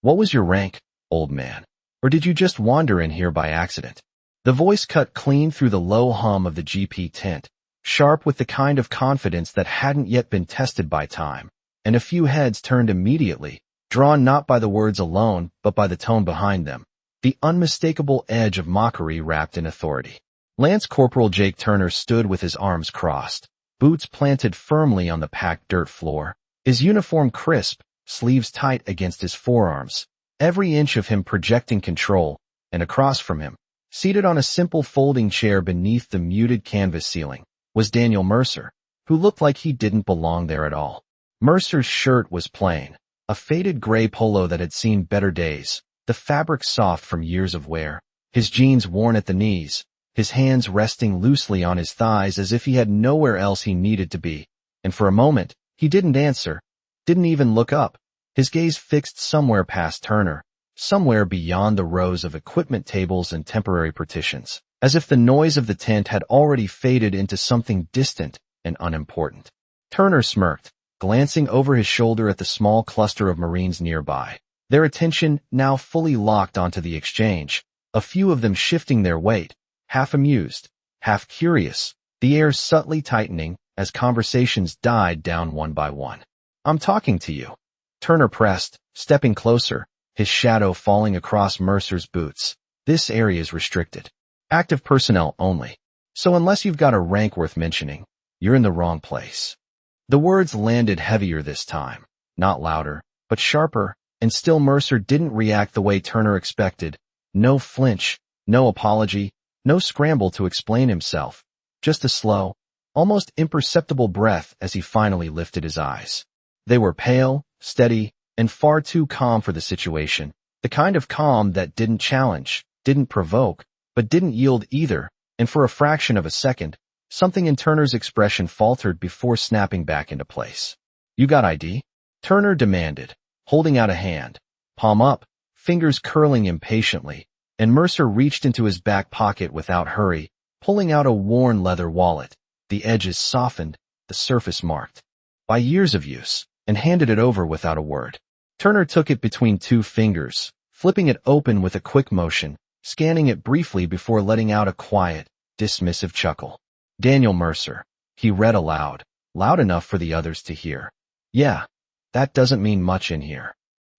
What was your rank, old man? Or did you just wander in here by accident? The voice cut clean through the low hum of the GP tent, sharp with the kind of confidence that hadn't yet been tested by time, and a few heads turned immediately, drawn not by the words alone but by the tone behind them, the unmistakable edge of mockery wrapped in authority. Lance Corporal Jake Turner stood with his arms crossed, boots planted firmly on the packed dirt floor, his uniform crisp, sleeves tight against his forearms, every inch of him projecting control, and across from him, seated on a simple folding chair beneath the muted canvas ceiling, was Daniel Mercer, who looked like he didn't belong there at all. Mercer's shirt was plain, a faded gray polo that had seen better days, the fabric soft from years of wear, his jeans worn at the knees, his hands resting loosely on his thighs as if he had nowhere else he needed to be, and for a moment, he didn't answer, didn't even look up, his gaze fixed somewhere past Turner, somewhere beyond the rows of equipment tables and temporary partitions, as if the noise of the tent had already faded into something distant and unimportant. Turner smirked, glancing over his shoulder at the small cluster of Marines nearby, their attention now fully locked onto the exchange, a few of them shifting their weight, half amused, half curious, the air subtly tightening as conversations died down one by one. "I'm talking to you." Turner pressed, stepping closer, his shadow falling across Mercer's boots. "This area is restricted. Active personnel only. So unless you've got a rank worth mentioning, you're in the wrong place." The words landed heavier this time, not louder, but sharper, and still Mercer didn't react the way Turner expected. No flinch, no apology, no scramble to explain himself, just a slow, almost imperceptible breath as he finally lifted his eyes. They were pale, steady, and far too calm for the situation, the kind of calm that didn't challenge, didn't provoke, but didn't yield either, and for a fraction of a second, something in Turner's expression faltered before snapping back into place. "You got ID?" Turner demanded, holding out a hand, palm up, fingers curling impatiently, and Mercer reached into his back pocket without hurry, pulling out a worn leather wallet, the edges softened, the surface marked by years of use, and handed it over without a word. Turner took it between two fingers, flipping it open with a quick motion, scanning it briefly before letting out a quiet, dismissive chuckle. "Daniel Mercer," he read aloud, loud enough for the others to hear. "Yeah, that doesn't mean much in here."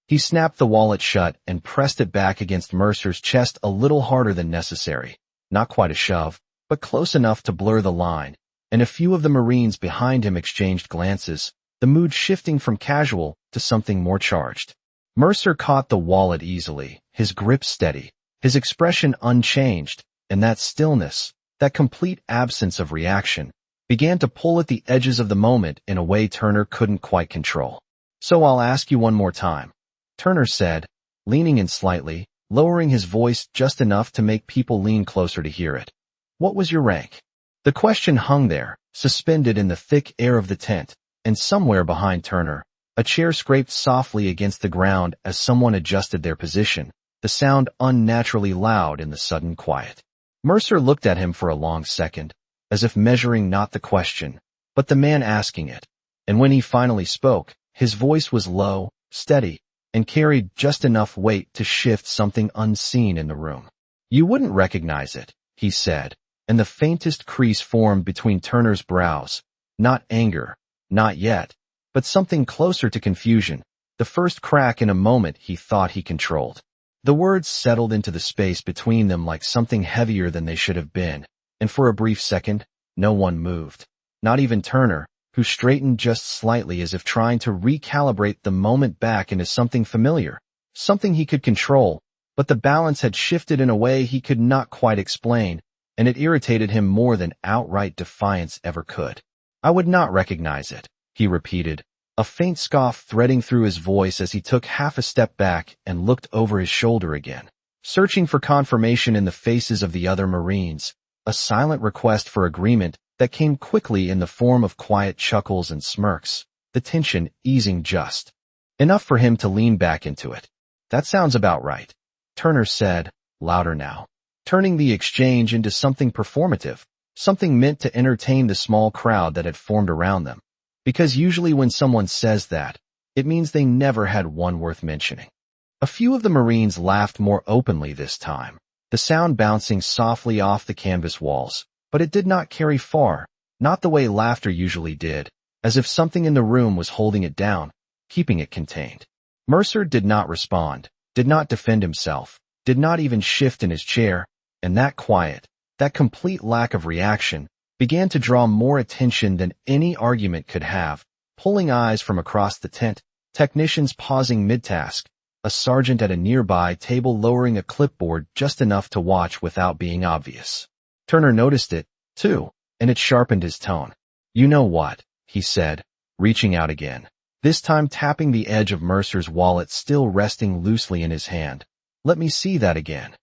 He snapped the wallet shut and pressed it back against Mercer's chest a little harder than necessary, not quite a shove, but close enough to blur the line, and a few of the Marines behind him exchanged glances, the mood shifting from casual to something more charged. Mercer caught the wallet easily, his grip steady, his expression unchanged, and that stillness, that complete absence of reaction, began to pull at the edges of the moment in a way Turner couldn't quite control. "So I'll ask you one more time," Turner said, leaning in slightly, lowering his voice just enough to make people lean closer to hear it. "What was your rank?" The question hung there, suspended in the thick air of the tent, and somewhere behind Turner, a chair scraped softly against the ground as someone adjusted their position, the sound unnaturally loud in the sudden quiet. Mercer looked at him for a long second, as if measuring not the question, but the man asking it, and when he finally spoke, his voice was low, steady, and carried just enough weight to shift something unseen in the room. "You wouldn't recognize it," he said, and the faintest crease formed between Turner's brows, not anger, not yet, but something closer to confusion, the first crack in a moment he thought he controlled. The words settled into the space between them like something heavier than they should have been, and for a brief second, no one moved. Not even Turner, who straightened just slightly as if trying to recalibrate the moment back into something familiar, something he could control, but the balance had shifted in a way he could not quite explain, and it irritated him more than outright defiance ever could. "I would not recognize it," he repeated, a faint scoff threading through his voice as he took half a step back and looked over his shoulder again, searching for confirmation in the faces of the other Marines, a silent request for agreement that came quickly in the form of quiet chuckles and smirks, the tension easing just enough for him to lean back into it. "That sounds about right," Turner said, louder now, turning the exchange into something performative, something meant to entertain the small crowd that had formed around them. Because usually when someone says that, it means they never had one worth mentioning. A few of the Marines laughed more openly this time, the sound bouncing softly off the canvas walls, but it did not carry far, not the way laughter usually did, as if something in the room was holding it down, keeping it contained. Mercer did not respond, did not defend himself, did not even shift in his chair, and that quiet, that complete lack of reaction, began to draw more attention than any argument could have, pulling eyes from across the tent, technicians pausing mid-task, a sergeant at a nearby table lowering a clipboard just enough to watch without being obvious. Turner noticed it, too, and it sharpened his tone. "You know what?" he said, reaching out again, this time tapping the edge of Mercer's wallet still resting loosely in his hand. "Let me see that again."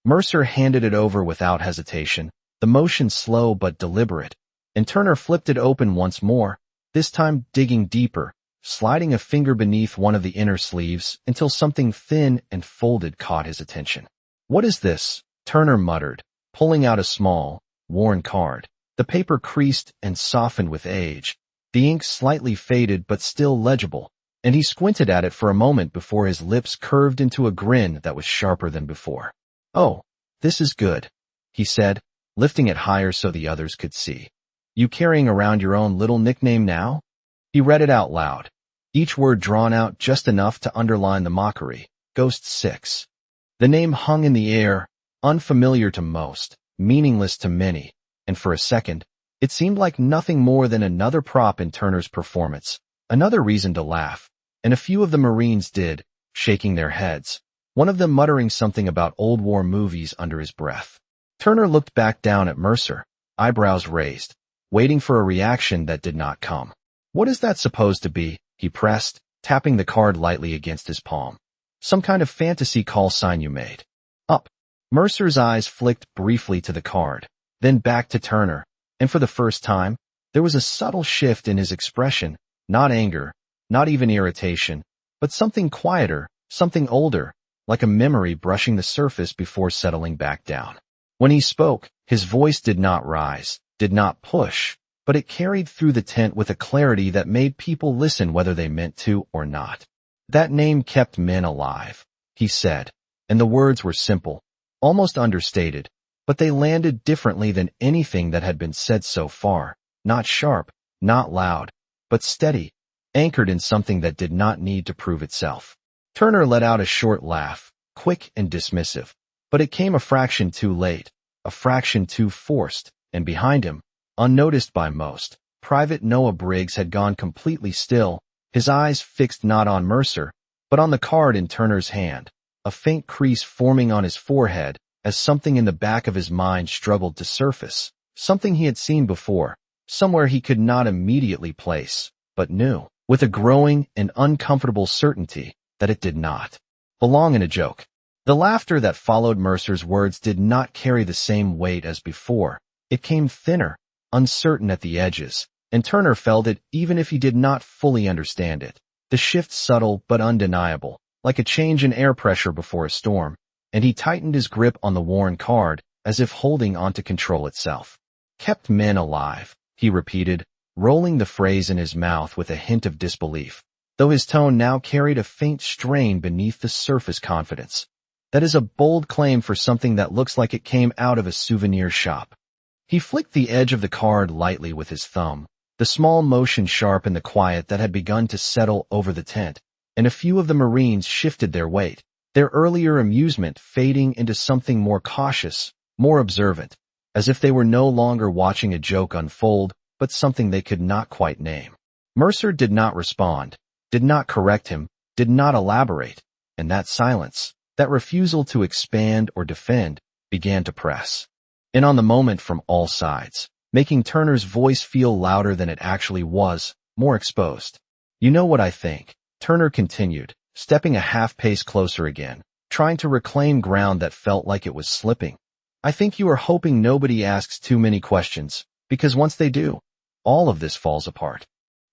Mercer handed it over without hesitation, the motion slow but deliberate, and Turner flipped it open once more, this time digging deeper, sliding a finger beneath one of the inner sleeves until something thin and folded caught his attention. "What is this?" Turner muttered, pulling out a small, worn card. The paper creased and softened with age, the ink slightly faded but still legible, and he squinted at it for a moment before his lips curved into a grin that was sharper than before. "Oh, this is good," he said, lifting it higher so the others could see. "You carrying around your own little nickname now?" He read it out loud, each word drawn out just enough to underline the mockery. Ghost 6. The name hung in the air, unfamiliar to most, meaningless to many, and for a second, it seemed like nothing more than another prop in Turner's performance, another reason to laugh, and a few of the Marines did, shaking their heads, one of them muttering something about old war movies under his breath. Turner looked back down at Mercer, eyebrows raised, waiting for a reaction that did not come. "What is that supposed to be?" he pressed, tapping the card lightly against his palm. "Some kind of fantasy call sign you made." "Up." Mercer's eyes flicked briefly to the card, then back to Turner, and for the first time, there was a subtle shift in his expression, not anger, not even irritation, but something quieter, something older, like a memory brushing the surface before settling back down. When he spoke, his voice did not rise, did not push, but it carried through the tent with a clarity that made people listen whether they meant to or not. "That name kept men alive," he said, and the words were simple, almost understated, but they landed differently than anything that had been said so far, not sharp, not loud, but steady, anchored in something that did not need to prove itself. Turner let out a short laugh, quick and dismissive, but it came a fraction too late, a fraction too forced, and behind him, unnoticed by most, Private Noah Briggs had gone completely still, his eyes fixed not on Mercer, but on the card in Turner's hand, a faint crease forming on his forehead as something in the back of his mind struggled to surface, something he had seen before, somewhere he could not immediately place, but knew, with a growing and uncomfortable certainty, that it did not belong in a joke. The laughter that followed Mercer's words did not carry the same weight as before. It came thinner, uncertain at the edges, and Turner felt it even if he did not fully understand it. The shift subtle but undeniable, like a change in air pressure before a storm, and he tightened his grip on the worn card, as if holding on to control itself. "Kept men alive," he repeated, rolling the phrase in his mouth with a hint of disbelief, though his tone now carried a faint strain beneath the surface confidence. "That is a bold claim for something that looks like it came out of a souvenir shop." He flicked the edge of the card lightly with his thumb, the small motion sharp in the quiet that had begun to settle over the tent, and a few of the Marines shifted their weight, their earlier amusement fading into something more cautious, more observant, as if they were no longer watching a joke unfold, but something they could not quite name. Mercer did not respond, did not correct him, did not elaborate, and that silence, that refusal to expand or defend, began to press in on the moment from all sides, making Turner's voice feel louder than it actually was, more exposed. "You know what I think," Turner continued, stepping a half-pace closer again, trying to reclaim ground that felt like it was slipping. "I think you are hoping nobody asks too many questions, because once they do, all of this falls apart."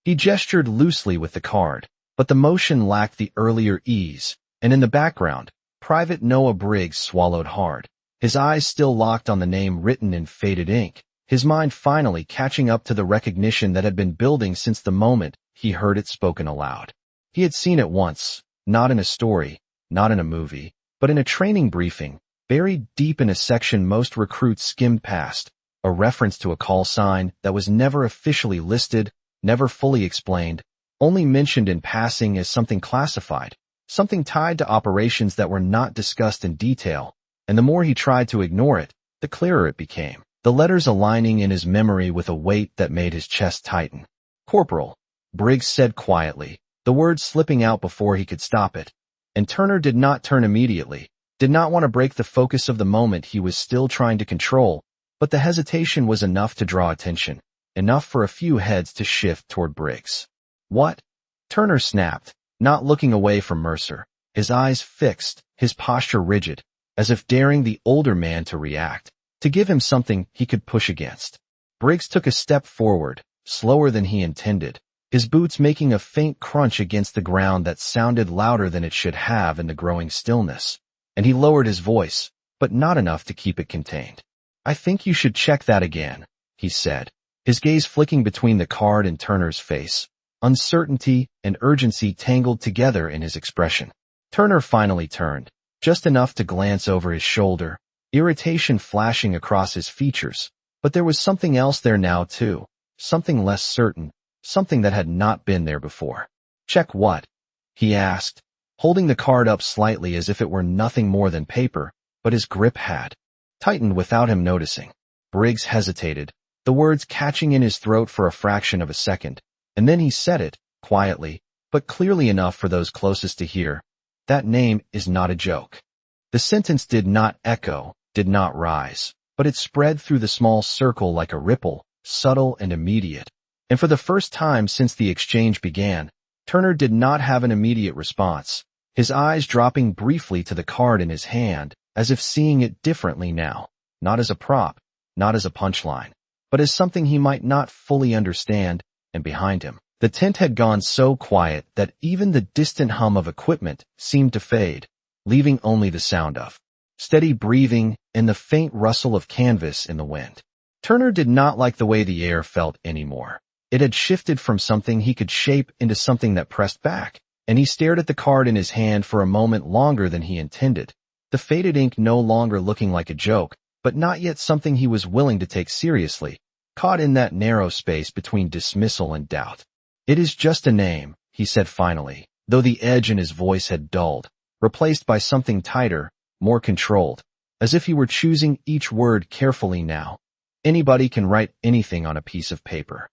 He gestured loosely with the card, but the motion lacked the earlier ease, and in the background, Private Noah Briggs swallowed hard, his eyes still locked on the name written in faded ink, his mind finally catching up to the recognition that had been building since the moment he heard it spoken aloud. He had seen it once, not in a story, not in a movie, but in a training briefing, buried deep in a section most recruits skimmed past, a reference to a call sign that was never officially listed, never fully explained, only mentioned in passing as something classified, something tied to operations that were not discussed in detail, and the more he tried to ignore it, the clearer it became, the letters aligning in his memory with a weight that made his chest tighten. "Corporal," Briggs said quietly, the words slipping out before he could stop it, and Turner did not turn immediately, did not want to break the focus of the moment he was still trying to control, but the hesitation was enough to draw attention, enough for a few heads to shift toward Briggs. "What?" Turner snapped, not looking away from Mercer, his eyes fixed, his posture rigid, as if daring the older man to react, to give him something he could push against. Briggs took a step forward, slower than he intended, his boots making a faint crunch against the ground that sounded louder than it should have in the growing stillness, and he lowered his voice, but not enough to keep it contained. "I think you should check that again," he said, his gaze flicking between the card and Turner's face, uncertainty and urgency tangled together in his expression. Turner finally turned, just enough to glance over his shoulder, irritation flashing across his features, but there was something else there now too, something less certain, something that had not been there before. "Check what?" he asked, holding the card up slightly as if it were nothing more than paper, but his grip had tightened without him noticing. Briggs hesitated, the words catching in his throat for a fraction of a second, and then he said it, quietly, but clearly enough for those closest to hear. "That name is not a joke." The sentence did not echo, did not rise, but it spread through the small circle like a ripple, subtle and immediate. And for the first time since the exchange began, Turner did not have an immediate response, his eyes dropping briefly to the card in his hand, as if seeing it differently now, not as a prop, not as a punchline, but as something he might not fully understand, and behind him, the tent had gone so quiet that even the distant hum of equipment seemed to fade, leaving only the sound of steady breathing and the faint rustle of canvas in the wind. Turner did not like the way the air felt anymore. It had shifted from something he could shape into something that pressed back, and he stared at the card in his hand for a moment longer than he intended, the faded ink no longer looking like a joke, but not yet something he was willing to take seriously, caught in that narrow space between dismissal and doubt. "It is just a name," he said finally, though the edge in his voice had dulled, replaced by something tighter, more controlled, as if he were choosing each word carefully now. "Anybody can write anything on a piece of paper."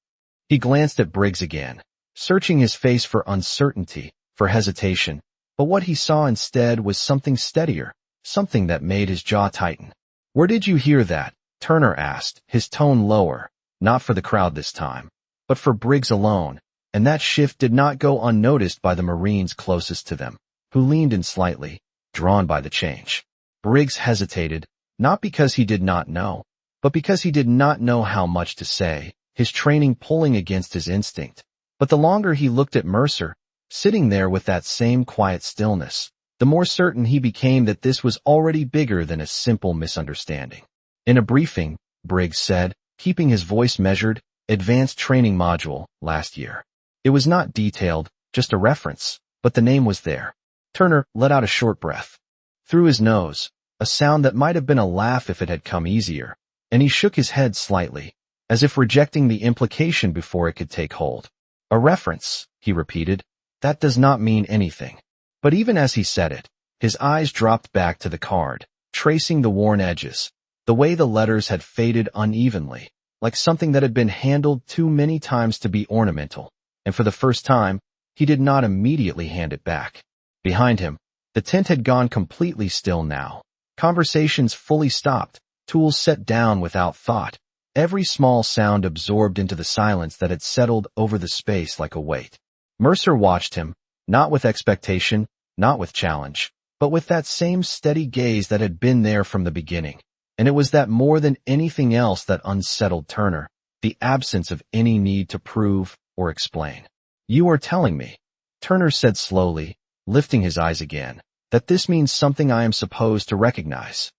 He glanced at Briggs again, searching his face for uncertainty, for hesitation, but what he saw instead was something steadier, something that made his jaw tighten. "Where did you hear that?" Turner asked, his tone lower, not for the crowd this time, but for Briggs alone, and that shift did not go unnoticed by the Marines closest to them, who leaned in slightly, drawn by the change. Briggs hesitated, not because he did not know, but because he did not know how much to say, his training pulling against his instinct. But the longer he looked at Mercer, sitting there with that same quiet stillness, the more certain he became that this was already bigger than a simple misunderstanding. "In a briefing," Briggs said, keeping his voice measured, "advanced training module, last year. It was not detailed, just a reference, but the name was there." Turner let out a short breath. Through his nose, a sound that might have been a laugh if it had come easier, and he shook his head slightly, as if rejecting the implication before it could take hold. "A reference," he repeated. "That does not mean anything." But even as he said it, his eyes dropped back to the card, tracing the worn edges, the way the letters had faded unevenly, like something that had been handled too many times to be ornamental, and for the first time, he did not immediately hand it back. Behind him, the tent had gone completely still now. Conversations fully stopped, tools set down without thought, every small sound absorbed into the silence that had settled over the space like a weight. Mercer watched him, not with expectation, not with challenge, but with that same steady gaze that had been there from the beginning. And it was that more than anything else that unsettled Turner, the absence of any need to prove or explain. "You are telling me," Turner said slowly, lifting his eyes again, "that this means something I am supposed to recognize."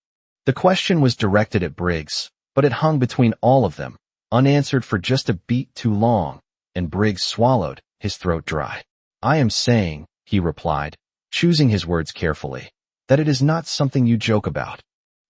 The question was directed at Briggs, but it hung between all of them, unanswered for just a beat too long, and Briggs swallowed, his throat dry. "I am saying," he replied, choosing his words carefully, that it is not something you joke about.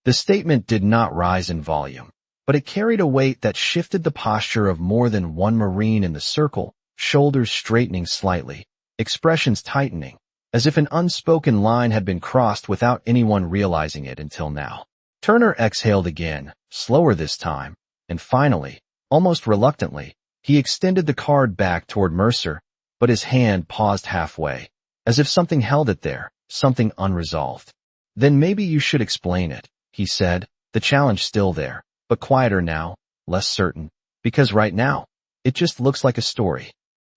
The statement did not rise in volume, but it carried a weight that shifted the posture of more than one Marine in the circle, shoulders straightening slightly, expressions tightening, as if an unspoken line had been crossed without anyone realizing it until now. Turner exhaled again, slower this time, and finally, almost reluctantly, he extended the card back toward Mercer, but his hand paused halfway, as if something held it there, something unresolved. Then maybe you should explain it, he said, the challenge still there, but quieter now, less certain, because right now, it just looks like a story.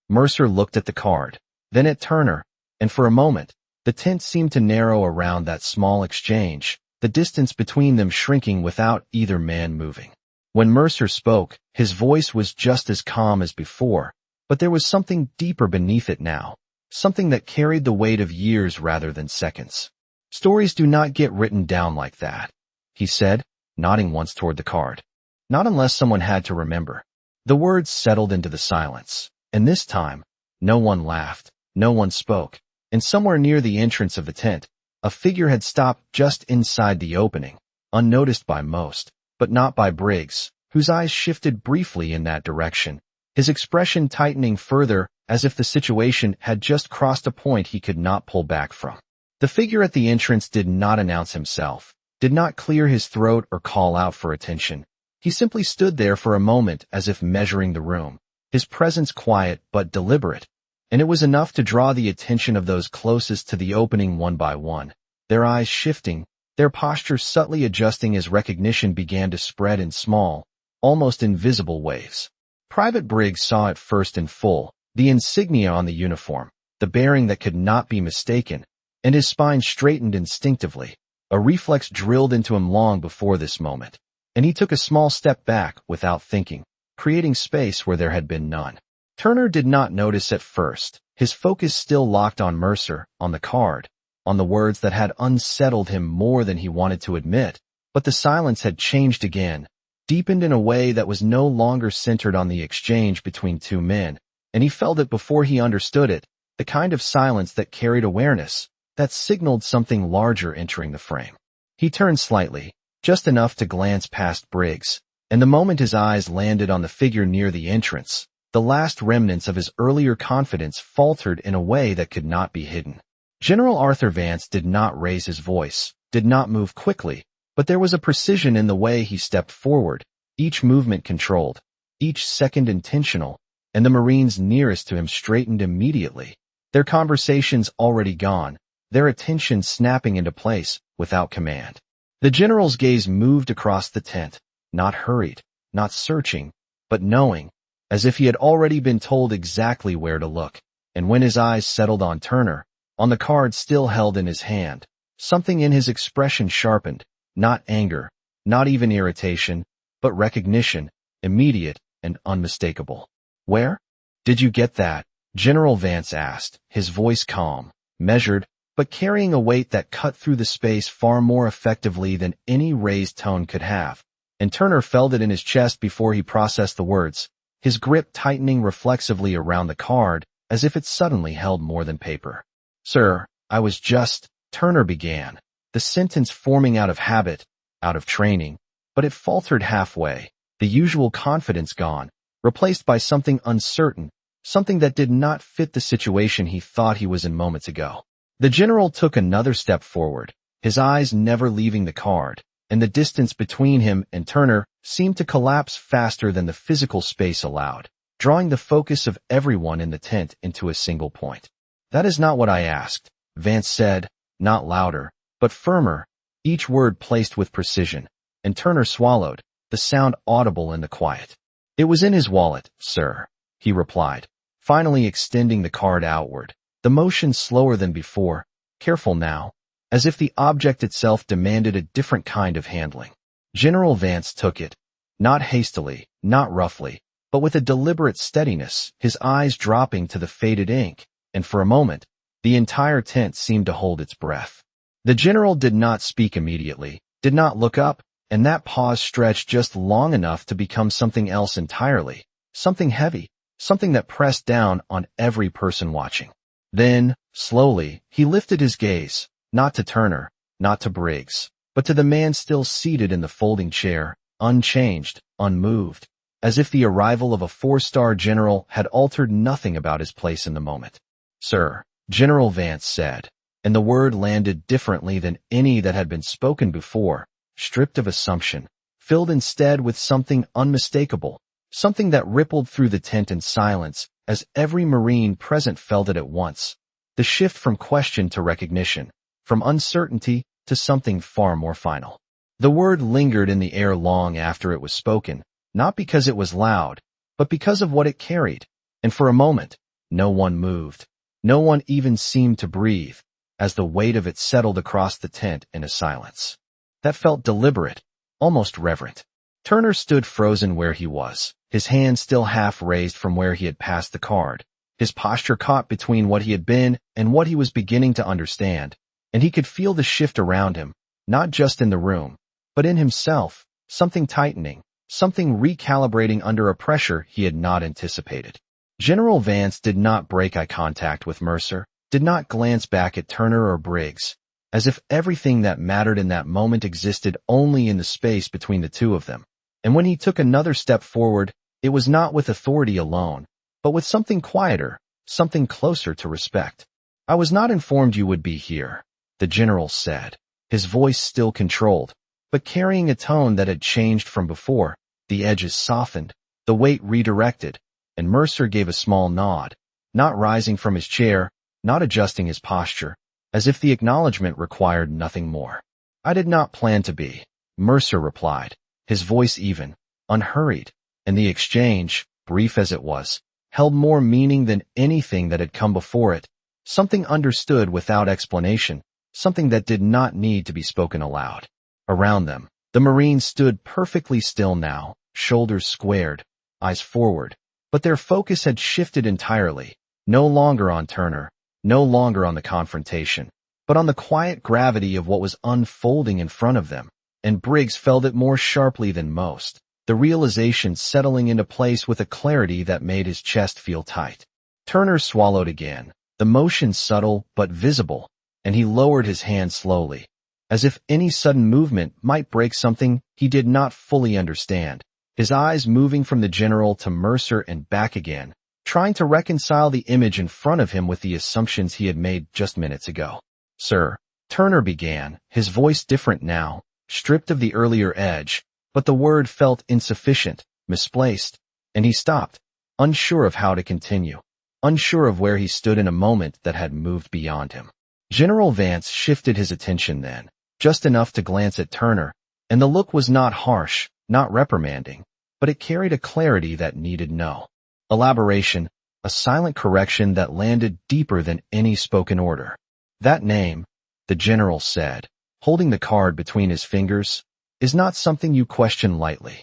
Mercer looked at the card, then at Turner, and for a moment, the tent seemed to narrow around that small exchange, the distance between them shrinking without either man moving. When Mercer spoke, his voice was just as calm as before, but there was something deeper beneath it now, something that carried the weight of years rather than seconds. Stories do not get written down like that, he said, nodding once toward the card. Not unless someone had to remember. The words settled into the silence, and this time, no one laughed, no one spoke, and somewhere near the entrance of the tent, a figure had stopped just inside the opening, unnoticed by most, but not by Briggs, whose eyes shifted briefly in that direction, his expression tightening further as if the situation had just crossed a point he could not pull back from. The figure at the entrance did not announce himself, did not clear his throat or call out for attention. He simply stood there for a moment as if measuring the room, his presence quiet but deliberate, and it was enough to draw the attention of those closest to the opening one by one, their eyes shifting, their posture subtly adjusting as recognition began to spread in small, almost invisible waves. Private Briggs saw it first in full, the insignia on the uniform, the bearing that could not be mistaken, and his spine straightened instinctively, a reflex drilled into him long before this moment, and he took a small step back without thinking, creating space where there had been none. Turner did not notice at first, his focus still locked on Mercer, on the card, on the words that had unsettled him more than he wanted to admit, but the silence had changed again, deepened in a way that was no longer centered on the exchange between two men, and he felt it before he understood it, the kind of silence that carried awareness, that signaled something larger entering the frame. He turned slightly, just enough to glance past Briggs, and the moment his eyes landed on the figure near the entrance, the last remnants of his earlier confidence faltered in a way that could not be hidden. General Arthur Vance did not raise his voice, did not move quickly, but there was a precision in the way he stepped forward, each movement controlled, each second intentional, and the Marines nearest to him straightened immediately, their conversations already gone, their attention snapping into place without command. The general's gaze moved across the tent, not hurried, not searching, but knowing, as if he had already been told exactly where to look, and when his eyes settled on Turner, on the card still held in his hand, something in his expression sharpened, not anger, not even irritation, but recognition, immediate and unmistakable. Where? Did you get that? General Vance asked, his voice calm, measured, but carrying a weight that cut through the space far more effectively than any raised tone could have, and Turner felt it in his chest before he processed the words, his grip tightening reflexively around the card as if it suddenly held more than paper. Sir, I was just, Turner began, the sentence forming out of habit, out of training, but it faltered halfway, the usual confidence gone, replaced by something uncertain, something that did not fit the situation he thought he was in moments ago. The general took another step forward, his eyes never leaving the card, and the distance between him and Turner seemed to collapse faster than the physical space allowed, drawing the focus of everyone in the tent into a single point. That is not what I asked, Vance said, not louder, but firmer, each word placed with precision, and Turner swallowed, the sound audible in the quiet. It was in his wallet, sir, he replied, finally extending the card outward, the motion slower than before, careful now, as if the object itself demanded a different kind of handling. General Vance took it, not hastily, not roughly, but with a deliberate steadiness, his eyes dropping to the faded ink, and for a moment, the entire tent seemed to hold its breath. The general did not speak immediately, did not look up, and that pause stretched just long enough to become something else entirely, something heavy, something that pressed down on every person watching. Then, slowly, he lifted his gaze, not to Turner, not to Briggs, but to the man still seated in the folding chair, unchanged, unmoved, as if the arrival of a four-star general had altered nothing about his place in the moment. "Sir," General Vance said, and the word landed differently than any that had been spoken before, stripped of assumption, filled instead with something unmistakable, something that rippled through the tent in silence as every Marine present felt it at once. The shift from question to recognition, from uncertainty to something far more final. The word lingered in the air long after it was spoken, not because it was loud, but because of what it carried, and for a moment, no one moved. No one even seemed to breathe, as the weight of it settled across the tent in a silence that felt deliberate, almost reverent. Turner stood frozen where he was, his hand still half raised from where he had passed the card, his posture caught between what he had been and what he was beginning to understand, and he could feel the shift around him, not just in the room, but in himself, something tightening, something recalibrating under a pressure he had not anticipated. General Vance did not break eye contact with Mercer, did not glance back at Turner or Briggs, as if everything that mattered in that moment existed only in the space between the two of them. And when he took another step forward, it was not with authority alone, but with something quieter, something closer to respect. "I was not informed you would be here," the general said, his voice still controlled, but carrying a tone that had changed from before. The edges softened, the weight redirected, and Mercer gave a small nod, not rising from his chair, not adjusting his posture, as if the acknowledgment required nothing more. "I did not plan to be," Mercer replied, his voice even, unhurried, and the exchange, brief as it was, held more meaning than anything that had come before it, something understood without explanation, something that did not need to be spoken aloud. Around them, the Marines stood perfectly still now, shoulders squared, eyes forward, but their focus had shifted entirely, no longer on Turner, no longer on the confrontation, but on the quiet gravity of what was unfolding in front of them, and Briggs felt it more sharply than most, the realization settling into place with a clarity that made his chest feel tight. Turner swallowed again, the motion subtle but visible, and he lowered his hand slowly, as if any sudden movement might break something he did not fully understand, his eyes moving from the general to Mercer and back again, trying to reconcile the image in front of him with the assumptions he had made just minutes ago. "Sir," Turner began, his voice different now, stripped of the earlier edge, but the word felt insufficient, misplaced, and he stopped, unsure of how to continue, unsure of where he stood in a moment that had moved beyond him. General Vance shifted his attention then, just enough to glance at Turner, and the look was not harsh, not reprimanding, but it carried a clarity that needed no elaboration, a silent correction that landed deeper than any spoken order. "That name," the general said, holding the card between his fingers, "is not something you question lightly."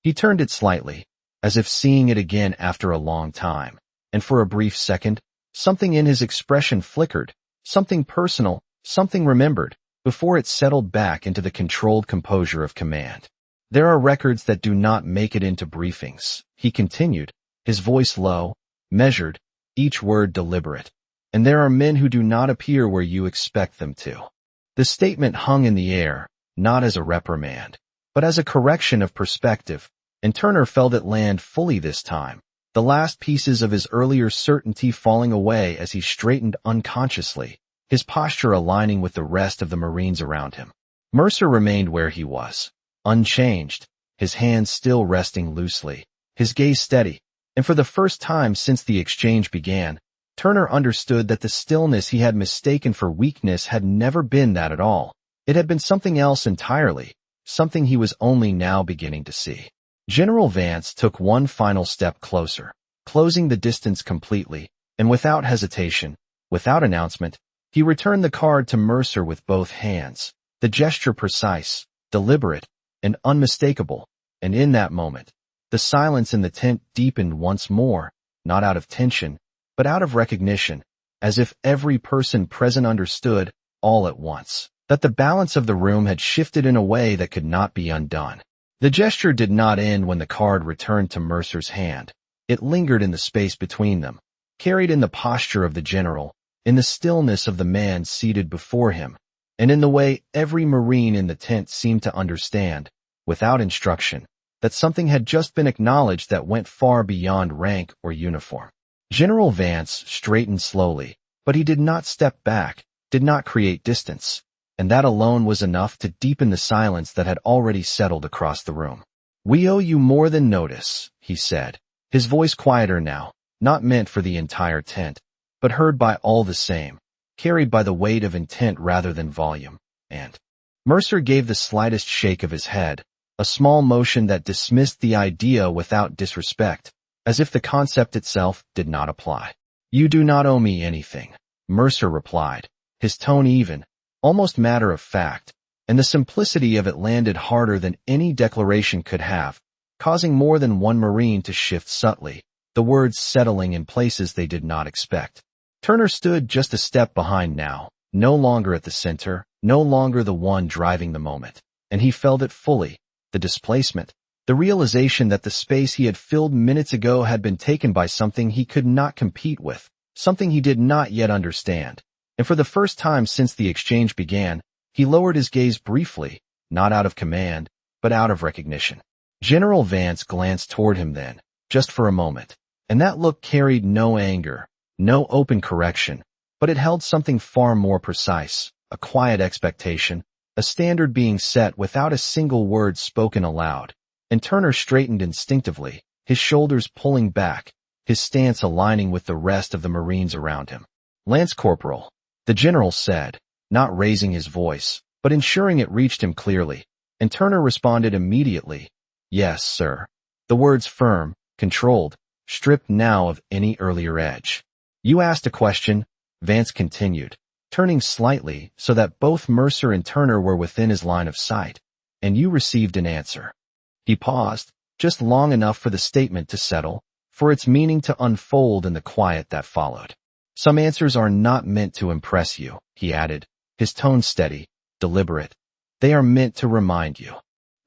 He turned it slightly, as if seeing it again after a long time, and for a brief second, something in his expression flickered, something personal, something remembered, before it settled back into the controlled composure of command. "There are records that do not make it into briefings," he continued, his voice low, measured, each word deliberate, "and there are men who do not appear where you expect them to." The statement hung in the air, not as a reprimand, but as a correction of perspective, and Turner felt it land fully this time, the last pieces of his earlier certainty falling away as he straightened unconsciously, his posture aligning with the rest of the Marines around him. Mercer remained where he was, unchanged, his hands still resting loosely, his gaze steady, and for the first time since the exchange began, Turner understood that the stillness he had mistaken for weakness had never been that at all. It had been something else entirely, something he was only now beginning to see. General Vance took one final step closer, closing the distance completely, and without hesitation, without announcement, he returned the card to Mercer with both hands, the gesture precise, deliberate, and unmistakable, and in that moment, the silence in the tent deepened once more, not out of tension, but out of recognition, as if every person present understood, all at once, that the balance of the room had shifted in a way that could not be undone. The gesture did not end when the card returned to Mercer's hand. It lingered in the space between them, carried in the posture of the general, in the stillness of the man seated before him, and in the way every Marine in the tent seemed to understand, without instruction, that something had just been acknowledged that went far beyond rank or uniform. General Vance straightened slowly, but he did not step back, did not create distance, and that alone was enough to deepen the silence that had already settled across the room. "We owe you more than notice," he said, his voice quieter now, not meant for the entire tent, but heard by all the same, carried by the weight of intent rather than volume. And Mercer gave the slightest shake of his head, a small motion that dismissed the idea without disrespect, as if the concept itself did not apply. "You do not owe me anything," Mercer replied, his tone even, almost matter of fact, and the simplicity of it landed harder than any declaration could have, causing more than one Marine to shift subtly, the words settling in places they did not expect. Turner stood just a step behind now, no longer at the center, no longer the one driving the moment, and he felt it fully, the displacement, the realization that the space he had filled minutes ago had been taken by something he could not compete with, something he did not yet understand. And for the first time since the exchange began, he lowered his gaze briefly, not out of command, but out of recognition. General Vance glanced toward him then, just for a moment, and that look carried no anger, no open correction, but it held something far more precise, a quiet expectation, a standard being set without a single word spoken aloud. And Turner straightened instinctively, his shoulders pulling back, his stance aligning with the rest of the Marines around him. "Lance Corporal," the general said, not raising his voice, but ensuring it reached him clearly, and Turner responded immediately, "Yes, sir." The words firm, controlled, stripped now of any earlier edge. "You asked a question," Vance continued, turning slightly so that both Mercer and Turner were within his line of sight, "and you received an answer." He paused, just long enough for the statement to settle, for its meaning to unfold in the quiet that followed. "Some answers are not meant to impress you," he added, his tone steady, deliberate. "They are meant to remind you."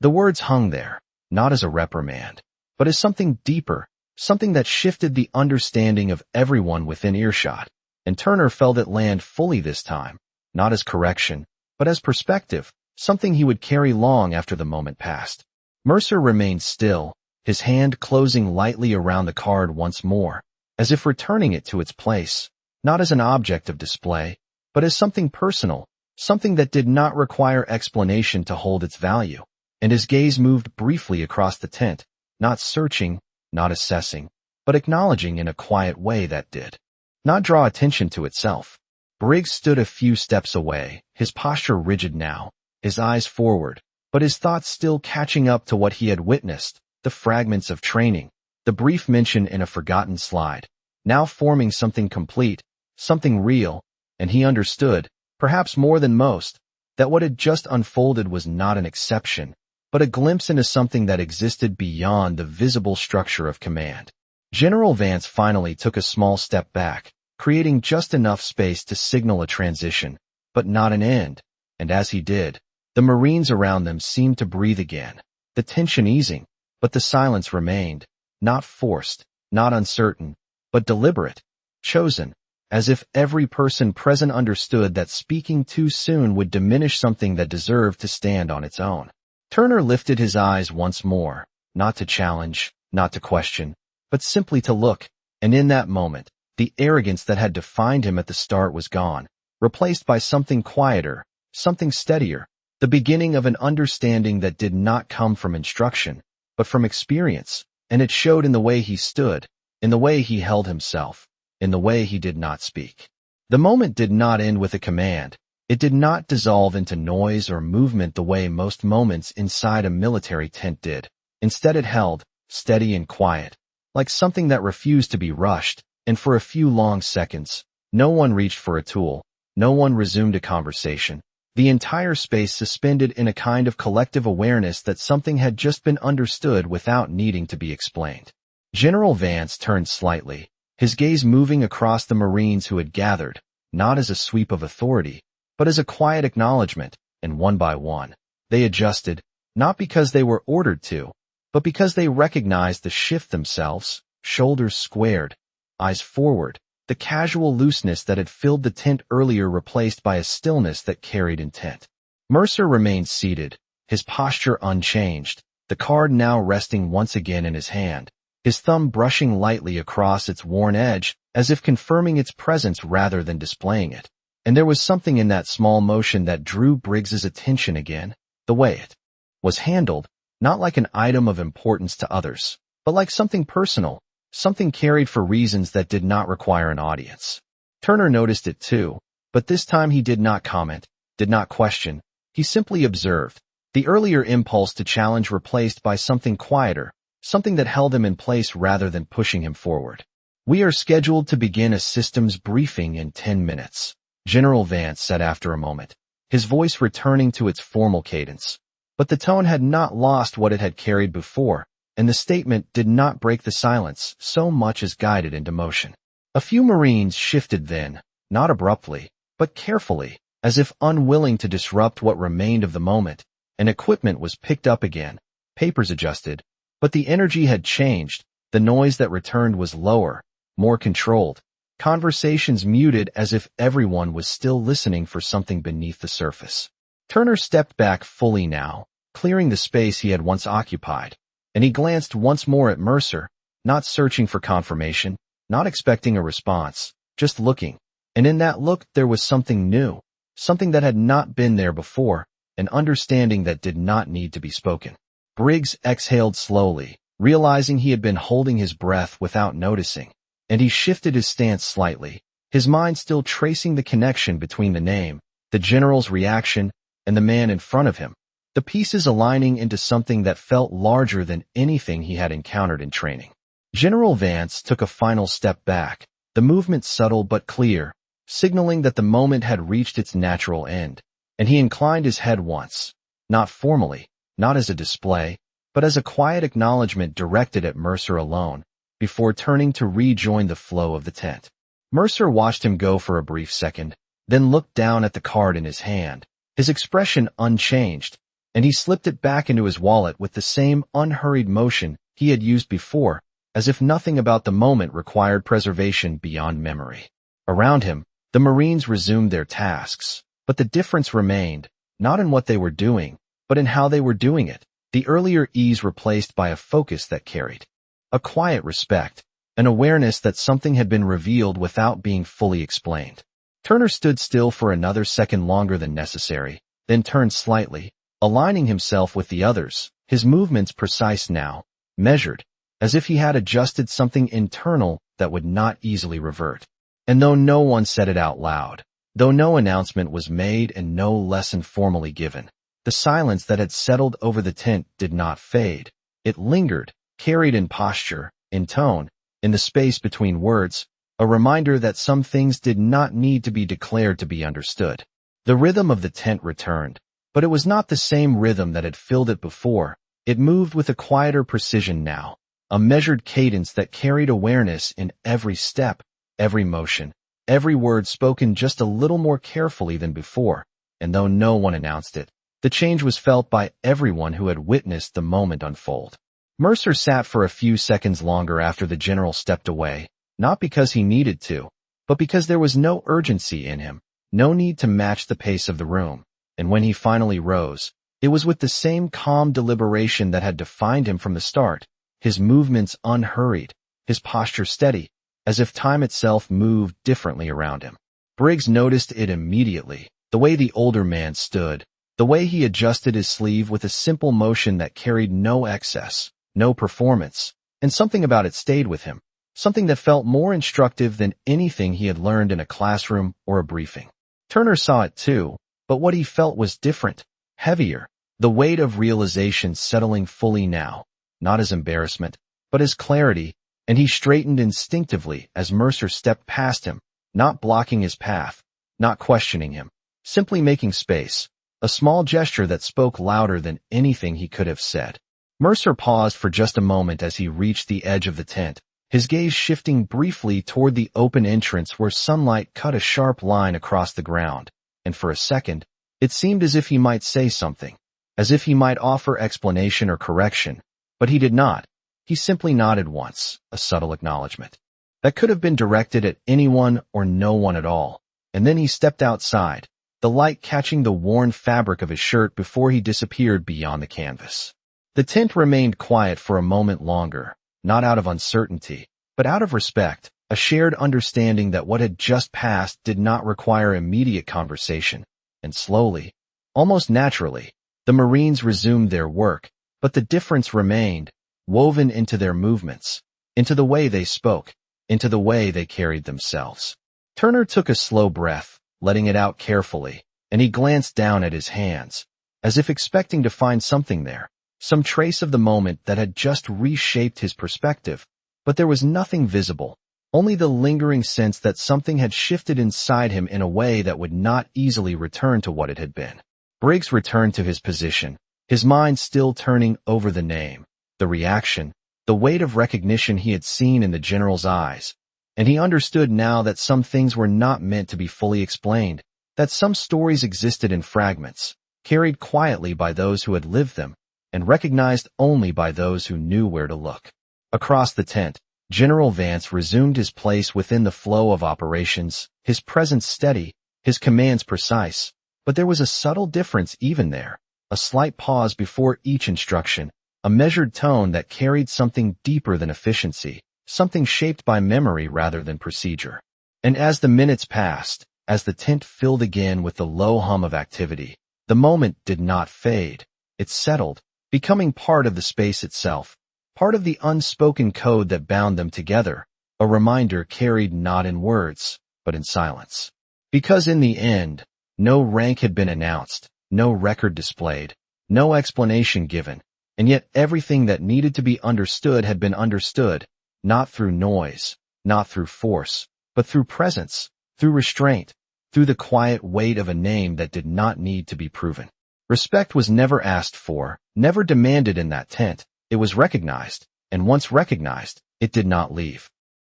The words hung there, not as a reprimand, but as something deeper, something that shifted the understanding of everyone within earshot, and Turner felt it land fully this time, not as correction, but as perspective, something he would carry long after the moment passed. Mercer remained still, his hand closing lightly around the card once more, as if returning it to its place, not as an object of display, but as something personal, something that did not require explanation to hold its value. And his gaze moved briefly across the tent, not searching, not assessing, but acknowledging in a quiet way that did not draw attention to itself. Briggs stood a few steps away, his posture rigid now, his eyes forward, but his thoughts still catching up to what he had witnessed, the fragments of training, the brief mention in a forgotten slide, now forming something complete, something real, and he understood, perhaps more than most, that what had just unfolded was not an exception, but a glimpse into something that existed beyond the visible structure of command. General Vance finally took a small step back, creating just enough space to signal a transition, but not an end, and as he did, the Marines around them seemed to breathe again, the tension easing, but the silence remained, not forced, not uncertain, but deliberate, chosen, as if every person present understood that speaking too soon would diminish something that deserved to stand on its own. Turner lifted his eyes once more, not to challenge, not to question, but simply to look, and in that moment, the arrogance that had defined him at the start was gone, replaced by something quieter, something steadier, the beginning of an understanding that did not come from instruction, but from experience, and it showed in the way he stood, in the way he held himself, in the way he did not speak. The moment did not end with a command. It did not dissolve into noise or movement the way most moments inside a military tent did. Instead it held, steady and quiet, like something that refused to be rushed, and for a few long seconds, no one reached for a tool, no one resumed a conversation. The entire space suspended in a kind of collective awareness that something had just been understood without needing to be explained. General Vance turned slightly, his gaze moving across the Marines who had gathered, not as a sweep of authority, but as a quiet acknowledgment, and one by one, they adjusted, not because they were ordered to, but because they recognized the shift themselves, shoulders squared, eyes forward, the casual looseness that had filled the tent earlier replaced by a stillness that carried intent. Mercer remained seated, his posture unchanged, the card now resting once again in his hand, his thumb brushing lightly across its worn edge, as if confirming its presence rather than displaying it. And there was something in that small motion that drew Briggs's attention again, the way it was handled, not like an item of importance to others, but like something personal, something carried for reasons that did not require an audience. Turner noticed it too, but this time he did not comment, did not question, he simply observed, the earlier impulse to challenge replaced by something quieter, something that held him in place rather than pushing him forward. "We are scheduled to begin a systems briefing in 10 minutes. General Vance said after a moment, his voice returning to its formal cadence. But the tone had not lost what it had carried before, and the statement did not break the silence so much as guide it into motion. A few Marines shifted then, not abruptly, but carefully, as if unwilling to disrupt what remained of the moment, and equipment was picked up again, papers adjusted, but the energy had changed, the noise that returned was lower, more controlled, conversations muted as if everyone was still listening for something beneath the surface. Turner stepped back fully now, clearing the space he had once occupied, and he glanced once more at Mercer, not searching for confirmation, not expecting a response, just looking, and in that look there was something new, something that had not been there before, an understanding that did not need to be spoken. Briggs exhaled slowly, realizing he had been holding his breath without noticing, and he shifted his stance slightly, his mind still tracing the connection between the name, the general's reaction, and the man in front of him, the pieces aligning into something that felt larger than anything he had encountered in training. General Vance took a final step back, the movement subtle but clear, signaling that the moment had reached its natural end, and he inclined his head once, not formally, not as a display, but as a quiet acknowledgment directed at Mercer alone, before turning to rejoin the flow of the tent. Mercer watched him go for a brief second, then looked down at the card in his hand, his expression unchanged, and he slipped it back into his wallet with the same unhurried motion he had used before, as if nothing about the moment required preservation beyond memory. Around him, the Marines resumed their tasks, but the difference remained, not in what they were doing, but in how they were doing it, the earlier ease replaced by a focus that carried a quiet respect, an awareness that something had been revealed without being fully explained. Turner stood still for another second longer than necessary, then turned slightly, aligning himself with the others, his movements precise now, measured, as if he had adjusted something internal that would not easily revert. And though no one said it out loud, though no announcement was made and no lesson formally given, the silence that had settled over the tent did not fade. It lingered, carried in posture, in tone, in the space between words, a reminder that some things did not need to be declared to be understood. The rhythm of the tent returned, but it was not the same rhythm that had filled it before. It moved with a quieter precision now, a measured cadence that carried awareness in every step, every motion, every word spoken just a little more carefully than before, and though no one announced it, the change was felt by everyone who had witnessed the moment unfold. Mercer sat for a few seconds longer after the general stepped away, not because he needed to, but because there was no urgency in him, no need to match the pace of the room, and when he finally rose, it was with the same calm deliberation that had defined him from the start, his movements unhurried, his posture steady, as if time itself moved differently around him. Briggs noticed it immediately, the way the older man stood, the way he adjusted his sleeve with a simple motion that carried no excess, no performance, and something about it stayed with him, something that felt more instructive than anything he had learned in a classroom or a briefing. Turner saw it too, but what he felt was different, heavier, the weight of realization settling fully now, not as embarrassment, but as clarity, and he straightened instinctively as Mercer stepped past him, not blocking his path, not questioning him, simply making space, a small gesture that spoke louder than anything he could have said. Mercer paused for just a moment as he reached the edge of the tent, his gaze shifting briefly toward the open entrance where sunlight cut a sharp line across the ground, and for a second, it seemed as if he might say something, as if he might offer explanation or correction, but he did not. He simply nodded once, a subtle acknowledgment. that could have been directed at anyone or no one at all. And then he stepped outside, the light catching the worn fabric of his shirt before he disappeared beyond the canvas. The tent remained quiet for a moment longer, not out of uncertainty, but out of respect, a shared understanding that what had just passed did not require immediate conversation. And slowly, almost naturally, the Marines resumed their work, but the difference remained, woven into their movements, into the way they spoke, into the way they carried themselves. Turner took a slow breath, letting it out carefully, and he glanced down at his hands, as if expecting to find something there, some trace of the moment that had just reshaped his perspective. But there was nothing visible, only the lingering sense that something had shifted inside him in a way that would not easily return to what it had been. Briggs returned to his position, his mind still turning over the name, the reaction, the weight of recognition he had seen in the general's eyes. And he understood now that some things were not meant to be fully explained, that some stories existed in fragments, carried quietly by those who had lived them, and recognized only by those who knew where to look. Across the tent, General Vance resumed his place within the flow of operations, his presence steady, his commands precise. But there was a subtle difference even there, a slight pause before each instruction, a measured tone that carried something deeper than efficiency, something shaped by memory rather than procedure. And as the minutes passed, as the tent filled again with the low hum of activity, the moment did not fade. It settled, becoming part of the space itself, part of the unspoken code that bound them together, a reminder carried not in words, but in silence. Because in the end, no rank had been announced, no record displayed, no explanation given, and yet everything that needed to be understood had been understood, not through noise, not through force, but through presence, through restraint, through the quiet weight of a name that did not need to be proven. Respect was never asked for, never demanded in that tent. It was recognized, and once recognized, it did not leave.